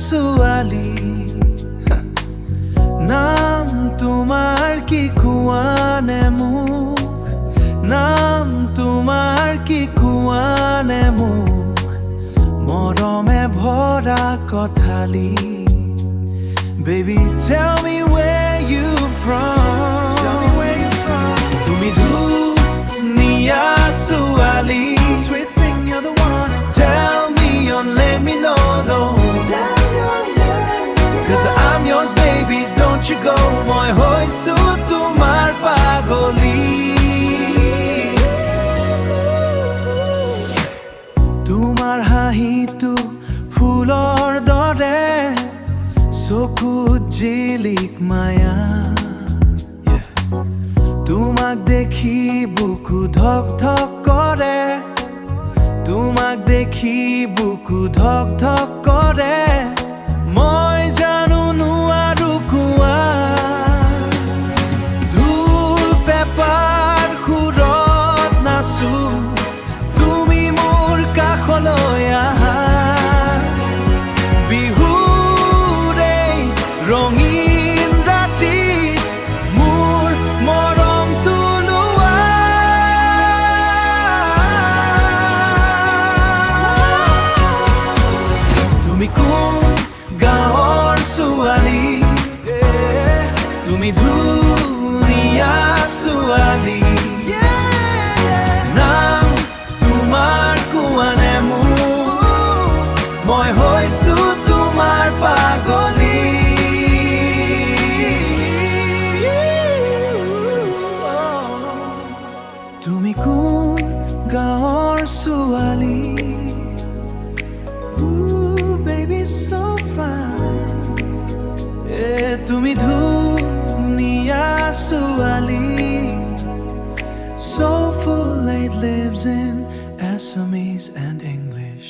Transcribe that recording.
ছোৱালী নাম তোমাৰ কি কোৱানে মোক নাম তোমাৰ কি কোৱানে মোক মৰমে ভৰা কথালি Baby, tell me where you from. Tell me where you from. Tumi duniya ছোৱালী, sweet thing, you're the one. Tell me and let me know, no. Tell me and let me know. 'Cause I'm yours, baby, don't you go. Moi hoisu tumar pagoli. Tumar hahitu phulor dore. চকুত জিলিক মায়া তোমাক দেখি বুকু ধক ধক কৰে তোমাক দেখি বুকু ধক ধক কৰে মই জানো নোৱাৰো কোৱা ঢোল পেপাৰ সুৰত নাচো তুমি মোৰ কাষলৈ আহা ৰঙীন ৰাতিত মোৰ মৰম তুলোৱা তুমি কোন গাঁৱৰ ছোৱালী তুমি ধুনীয়া ছোৱালী নাম তোমাৰ কোৱানে মোক মই হৈছো তোমাৰ পাগলী তুমি কোন গাঁৱৰ ছোৱালী baby so fine তুমি ধুনীয়া ছোৱালী Soulful, it lives in Assamese and English